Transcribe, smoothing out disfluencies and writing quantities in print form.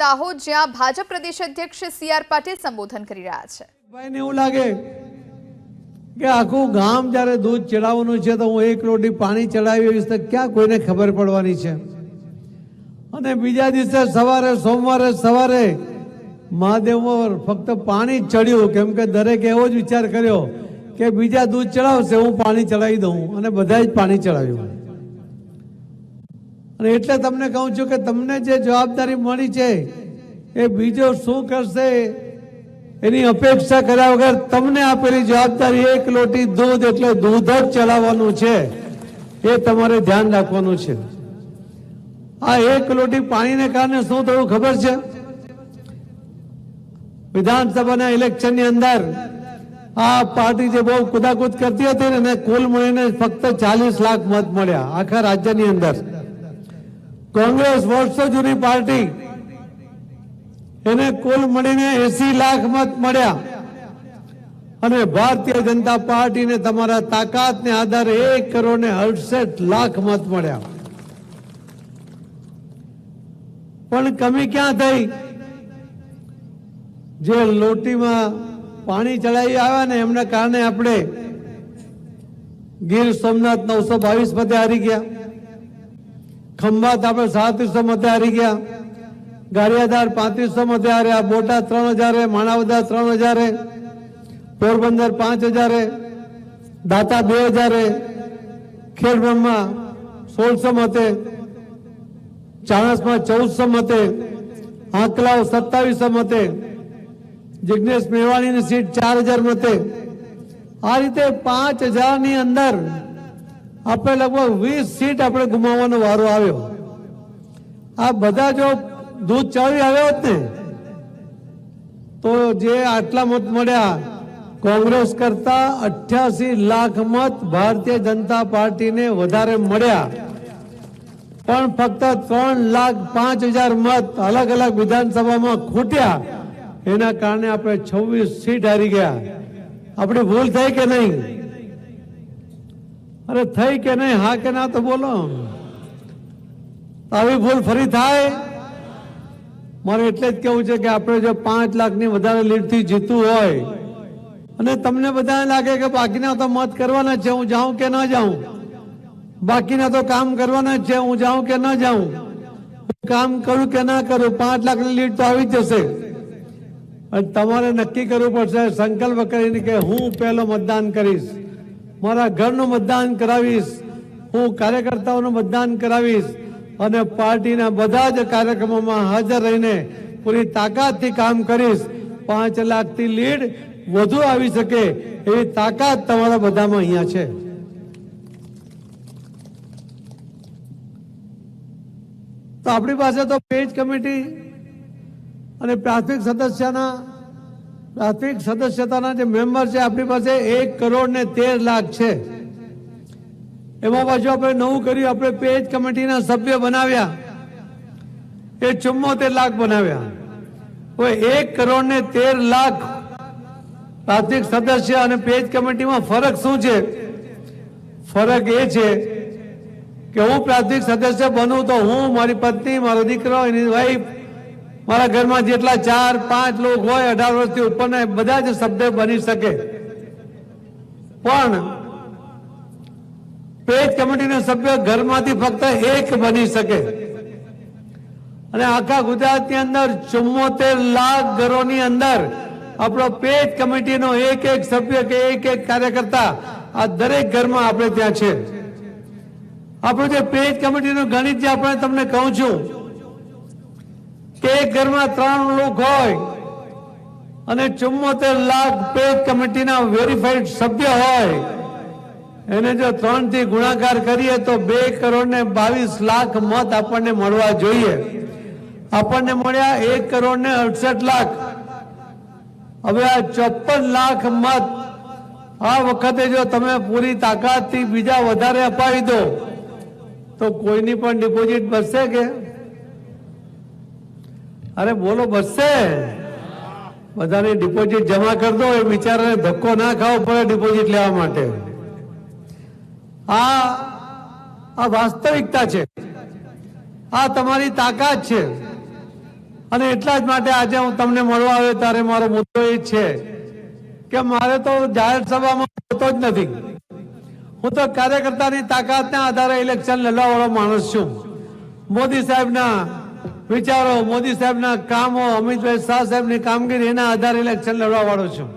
દાહોદ જ્યાં ભાજપ પ્રદેશ અધ્યક્ષ સી.આર. પાટીલ સંબોધન કરી રહ્યા છે। ભાઈને એવું લાગે કે આખું ગામ જ્યારે દૂધ ચડાવવાનું છે તો હું એક લોટી પાણી ચડાવીશ તો ક્યાં કોઈને ખબર પડવાની છે। અને બીજા દિવસે સવારે સોમવારે સવારે મહાદેવમાં ફક્ત પાણી ચડ્યું, કેમ કે દરેકે એવો જ વિચાર કર્યો કે બીજા દૂધ ચડાવશે હું પાણી ચડાવી દઉં, અને બધા જ પાણી ચડાવ્યું। અને એટલે તમને કહું છું કે તમને જે જવાબદારી મળી છે એ બીજો શું કરશે એની અપેક્ષા કર્યા વગર તમને આપેલી જવાબદારી એક લોટી દૂધ એટલે દૂધ જ ચડાવવાનું છે, એ તમારે ધ્યાન રાખવાનું છે। આ એક લોટી પાણીને કારણે શું થયું ખબર છે? વિધાનસભાના ઇલેક્શનની અંદર આ પાર્ટી જે બહુ કુદાકુદ કરતી હતી ને એને કુલ મળીને ફક્ત 40 લાખ મત મળ્યા આખા રાજ્યની અંદર। કોંગ્રેસ વર્ષો જૂની પાર્ટી એને કુલ મળીને 80 લાખ મત મળ્યા, અને ભારતીય જનતા પાર્ટીને તમારા તાકાતને આધારે 1 કરોડ ને 68 લાખ મત મળ્યા। પણ કમી ક્યાં થઈ? જે લોટીમાં પાણી ચડાવી આવ્યા ને એમના કારણે આપણે ગીર સોમનાથ 922 મતે હારી ગયા, ખંભાત આપણે 3700 મતે હારી ગયા, ગારિયાધાર 3500 મતે હાર્યા, બોટાદ 3000, માણાવદર 3000, પોરબંદર 5000, દાતા 2000, ખેડબ્રહ્મા 1600 મતે, ચાણસમાં 1400 મતે, આંકલાવ 2700 મતે, જિગ્નેશ મેવાણીની સીટ 4000 મતે। આ રીતે 5000 ની અંદર આપણે લગભગ 20 સીટ આપણે ગુમાવવાનો વારો આવ્યો। આ બધા જો દૂધ ચડાવી આવ્યો હોત ને તો જે આટલા મત મળ્યા કોંગ્રેસ કરતા 88 લાખ મત ભારતીય જનતા પાર્ટીને વધારે મળ્યા, પણ ફક્ત 3,05,000 મત અલગ અલગ વિધાનસભામાં ખૂટ્યા। એના કારણે આપણે 26 સીટ હારી ગયા। આપણી ભૂલ થઈ કે નહીં? અરે થઈ કે નહીં? હા કે ના તો બોલો। આવી ભૂલ ફરી થાય? મારે એટલે જ કેવું છે કે આપણે જો 5 લાખની વધારે લીડથી જીતવું હોય અને તમને બધાને લાગે કે બાકીના તો મત કરવાના છે, હું જાઉં કે ના જાઉં, બાકીના તો કામ કરવાના છે, હું જાઉં કે ના જાઉં, કામ કરું કે ના કરું, 5 લાખની લીડ તો આવી જશે। અને તમારે નક્કી કરવું પડશે, સંકલ્પ કરીને કે હું પહેલો મતદાન કરીશ, મારા ઘરનું મતદાન કરાવીશ, હું કાર્યકર્તાઓનું મતદાન કરાવીશ, અને પાર્ટીના બધા જ કાર્યક્રમોમાં હાજર રહીને પૂરી તાકાતથી કામ કરીશ। 5 લાખથી લીડ વધુ આવી શકે એવી તાકાત તમારા બધામાં અહીંયા છે। તો આપણી પાસે તો પેજ કમિટી અને પ્રાથમિક સદસ્યતાના જે મેમ્બર છે આપણી પાસે 1 કરોડ ને 13 લાખ છે। એમાં પાછું આપણે નવું કર્યું, આપણે પેજ કમિટીના સભ્ય બનાવ્યા, એ 74 લાખ બનાવ્યા। હવે 1 કરોડ ને 13 લાખ પ્રાથમિક સદસ્ય અને પેજ કમિટીમાં ફરક શું છે? ફરક એ છે કે હું પ્રાથમિક સદસ્ય બનું તો હું, મારી પત્ની, મારો દીકરો, એની વાઈફ, મારા ઘરમાં જેટલા 4-5 લોકો હોય 18 વર્ષથી ઉપરના બધા જ સભ્ય બની શકે। પણ પેજ કમિટીના સભ્ય ઘરમાંથી ફક્ત 1 બની શકે, અને આખા ગુજરાતની અંદર 74 લાખ ઘરોની અંદર આપણો પેજ કમિટીનો એક સભ્ય કે એક કાર્યકર્તા આ દરેક ઘરમાં આપણે ત્યાં છે। આપણું જે પેજ કમિટીનું ગણિત જે આપણે તમને કહું છું કે એક ઘરમાં 3 લોકો હોય અને 74 લાખ પેજ કમિટીના વેરીફાઈડ સભ્ય હોય, એને જો 3 થી ગુણાકાર કરીએ તો 2 કરોડ ને 22 લાખ મત આપણને મળવા જોઈએ। આપણને મળ્યા 1 કરોડ ને 68 લાખ। હવે આ 54 લાખ મત આ વખતે જો તમે પૂરી તાકાતથી બીજા વધારે અપાવી દો તો કોઈની પણ ડિપોઝિટ બચશે કે? અરે બોલો, બચશે? બધાની ડિપોઝિટ જમા કરી દો, એ બિચારાને ધક્કો ના ખાવો પડે ડિપોઝિટ લેવા માટે। આ વાસ્તવિકતા છે, આ તમારી તાકાત છે। અને એટલા જ માટે આજે હું તમને મળવા આવ્યો ત્યારે મારો મુદ્દો એ છે કે મારે તો જાહેર સભામાં હોતો જ નથી. હું તો કાર્યકર્તાની તાકાતના આધારે ઇલેક્શન લડવા વાળો માણસ છું. મોદી સાહેબના વિચારો, મોદી સાહેબના કામો, અમિતભાઈ શાહ સાહેબની કામગીરી, એના આધારે ઇલેક્શન લડવા વાળો છું.